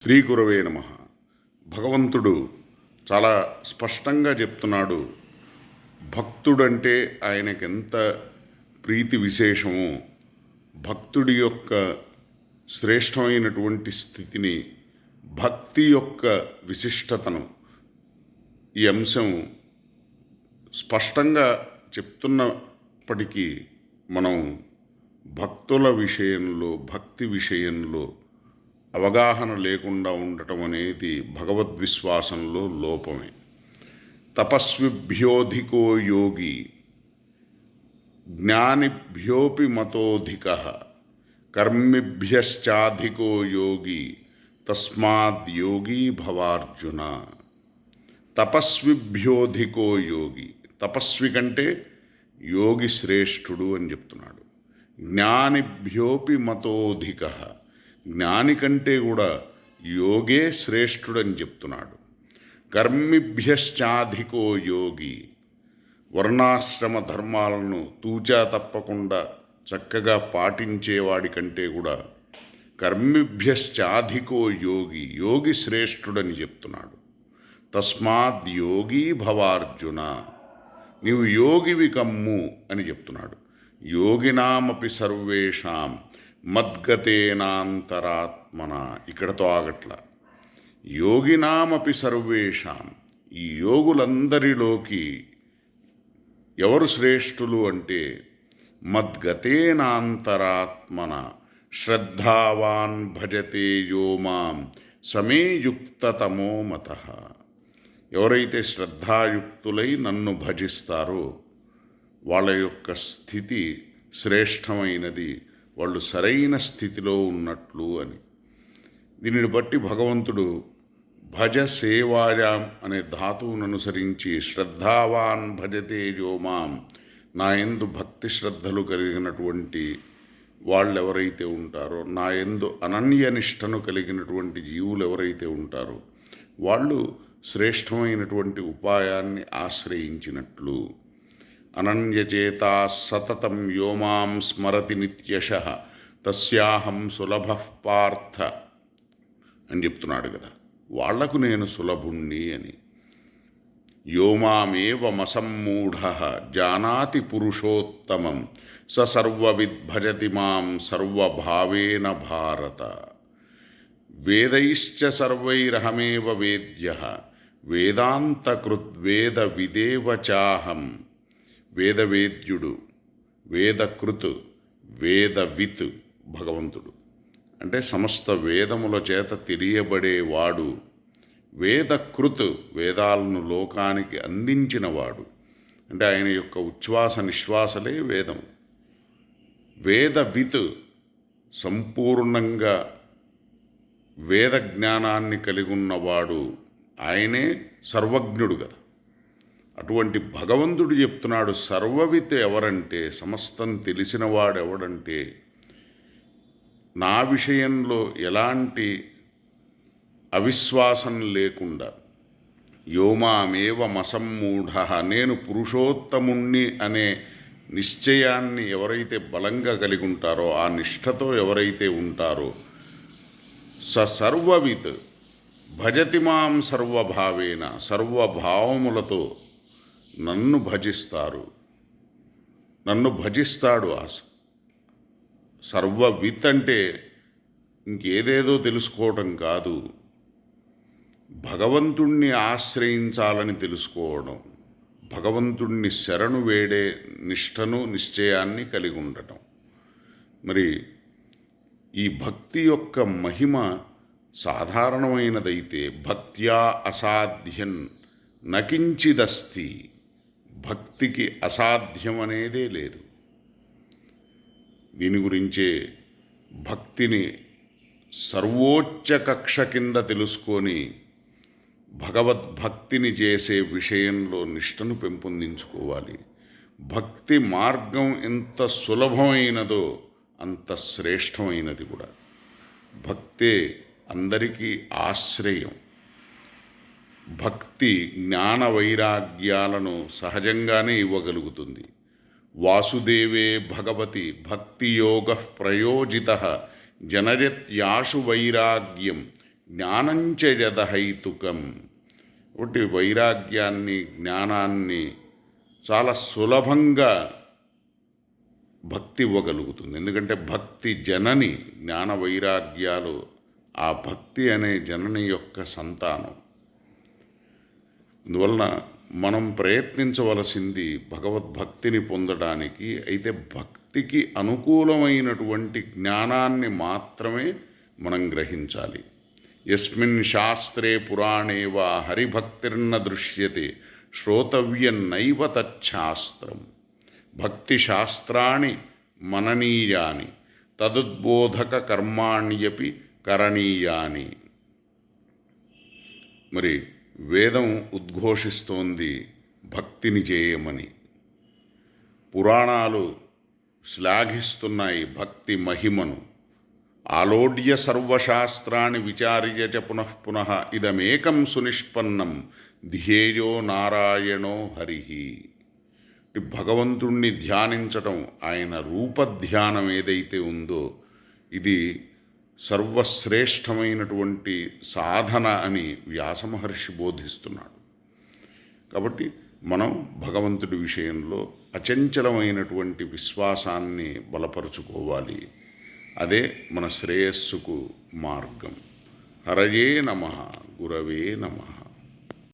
శ్రీ గురవే నమః. భగవంతుడు చాలా స్పష్టంగా చెప్తున్నాడు. భక్తుడంటే ఆయనకి ఎంత ప్రీతి విశేషమో, భక్తుడి యొక్క శ్రేష్టమైనటువంటి స్థితిని, భక్తి యొక్క విశిష్టతను ఈ అంశం స్పష్టంగా చెప్తున్నప్పటికీ మనం భక్తుల విషయంలో, భక్తి విషయంలో అవగాహన లేకుండా ఉండటం అనేది భగవద్విశ్వాసంలో లోపమే. తపస్విభ్యోధికో యోగి జ్ఞానిభ్యోపి మతోధిక కర్మిభ్యశ్చాధికో యోగి తస్మాద్ యోగి భవార్జున. తపస్విభ్యోధికో యోగి, తపస్వి కంటే యోగి శ్రేష్ఠుడు అని చెప్తున్నాడు. జ్ఞానిభ్యోపి మతోధిక, జ్ఞాని కంటే కూడా యోగే శ్రేష్ఠుడని చెప్తున్నాడు. కర్మిభ్యశ్చాధికో యోగి, వర్ణాశ్రమ ధర్మాలను తూచా తప్పకుండా చక్కగా పాటించేవాడి కంటే కూడా కర్మిభ్యశ్చాధికో యోగి, యోగి శ్రేష్ఠుడని చెప్తున్నాడు. తస్మాత్ యోగి భవార్జున, నీవు యోగివి కమ్ము అని చెప్తున్నాడు. యోగినామపి సర్వేషాం మద్గతేనాంతరాత్మన, ఇక్కడతో ఆగట్ల. యోగినామపి సర్వేషాం, ఈ యోగులందరిలోకి ఎవరు శ్రేష్ఠులు అంటే మద్గతేనాంతరాత్మన శ్రద్ధావాన్ భజతే యో మాం సమే యుక్తతమో మతః. ఎవరైతే శ్రద్ధాయుక్తులై నన్ను భజిస్తారో వాళ్ళ యొక్క స్థితి శ్రేష్టమైనది, వాళ్ళు సరైన స్థితిలో ఉన్నట్లు అని. దీనిని బట్టి భగవంతుడు భజ సేవాయాం అనే ధాతువును అనుసరించి శ్రద్ధావాన్ భజతే యో మాం, నా యందు భక్తి శ్రద్ధలు కలిగినటువంటి వాళ్ళు ఎవరైతే ఉంటారో, నా యందు అనన్యనిష్టను కలిగినటువంటి జీవులు ఎవరైతే ఉంటారో వాళ్ళు శ్రేష్టమైనటువంటి ఉపాయాన్ని ఆశ్రయించినట్లు. అనన్యచేతా సతతం యో మాం స్మరతి నిత్యశః తస్యాహం సులభః పార్థ అని చెప్తున్నాడు కదా. వాళ్లకు నేను సులభుణ్ణి అని. యో మామేవమసమ్మూఢః జానాతి పురుషోత్తమం స సర్వవిద్ భజతి మాం సర్వభావేన భారత. వేదైశ్చ సర్వైరహమేవ వేద్యః వేదాంతకృద్వేద విదేవ చాహం. వేదవేద్యుడు, వేదకృత్, వేదవిత్ భగవంతుడు. అంటే సమస్త వేదముల చేత తెలియబడేవాడు. వేదకృత్, వేదాలను లోకానికి అందించినవాడు. అంటే ఆయన యొక్క ఉచ్ఛ్వాస నిశ్వాసలే వేదం. వేదవిత్, సంపూర్ణంగా వేద జ్ఞానాన్ని కలిగి ఉన్నవాడు. ఆయనే సర్వజ్ఞుడు కదా. అటువంటి భగవంతుడు చెప్తున్నాడు, సర్వవిత్ ఎవరంటే, సమస్తం తెలిసినవాడు ఎవడంటే, నా విషయంలో ఎలాంటి అవిశ్వాసం లేకుండా యోమామేవమసమ్మూఢః, నేను పురుషోత్తముణ్ణి అనే నిశ్చయాన్ని ఎవరైతే బలంగా కలిగి ఉంటారో, ఆ నిష్ఠతో ఎవరైతే ఉంటారో, స సర్వవిత్ భజతి మాం సర్వభావేన, సర్వభావములతో నన్ను భజిస్తారు, నన్ను భజిస్తాడు. సర్వవిత్ అంటే ఇంకేదేదో తెలుసుకోవటం కాదు, భగవంతుణ్ణి ఆశ్రయించాలని తెలుసుకోవడం, భగవంతుణ్ణి శరణు వేడే నిష్ఠను నిశ్చయాన్ని కలిగి ఉండటం. మరి ఈ భక్తి యొక్క మహిమ సాధారణమైనదైతే భక్త్యా అసాధ్యం నకించిదస్తి, భక్తికి అసాధ్యం అనేదే లేదు. దీని గురించే భక్తిని సర్వోచ్చ కక్ష కింద తెలుసుకొని భగవద్భక్తిని చేసే విషయంలో నిష్టను పెంపొందించుకోవాలి. భక్తి మార్గం ఎంత సులభమైనదో అంత శ్రేష్టమైనది కూడా. భక్తే అందరికీ ఆశ్రయం. భక్తి జ్ఞాన వైరాగ్యాలను సహజంగానే ఇవ్వగలుగుతుంది. వాసుదేవే భగవతి భక్తియోగ ప్రయోజిత జనయత్యాశు వైరాగ్యం జ్ఞానంచ యదహైతుకం. ఒకటి వైరాగ్యాన్ని, జ్ఞానాన్ని చాలా సులభంగా భక్తి ఇవ్వగలుగుతుంది. ఎందుకంటే భక్తి జనని, జ్ఞాన వైరాగ్యాలు ఆ భక్తి అనే జనని యొక్క సంతానం. అందువలన మనం ప్రయత్నించవలసింది భగవద్భక్తిని పొందడానికి. అయితే భక్తికి అనుకూలమైనటువంటి జ్ఞానాన్ని మాత్రమే మనం గ్రహించాలి. యస్మిన్ శాస్త్రే పురాణే వా హరిభక్తిర్న దృశ్యతే శ్రోతవ్యన్నైవ తచ్ఛాస్త్రం. భక్తి శాస్త్రాణి మననీయాని తదుద్బోధక కర్మాణ్యపి కరణీయాని. మరి వేదం ఉద్ఘోషిస్తోంది భక్తిని చేయమని. పురాణాలు శ్లాఘిస్తున్నాయి భక్తి మహిమను. ఆలోడ్య సర్వశాస్త్రాన్ని విచార్య చ పునః పునః ఇదమేకం సునిష్పన్నం ధ్యేయో నారాయణో హరిహి. భగవంతుణ్ణి ధ్యానించటం, ఆయన రూపధ్యానం ఏదైతే ఉందో ఇది సర్వశ్రేష్టమైనటువంటి సాధన అని వ్యాసమహర్షి బోధిస్తున్నాడు. కాబట్టి మనం భగవంతుడి విషయంలో అచంచలమైనటువంటి విశ్వాసాన్ని బలపరుచుకోవాలి. అదే మన శ్రేయస్సుకు మార్గం. హరయే నమః, గురవే నమః.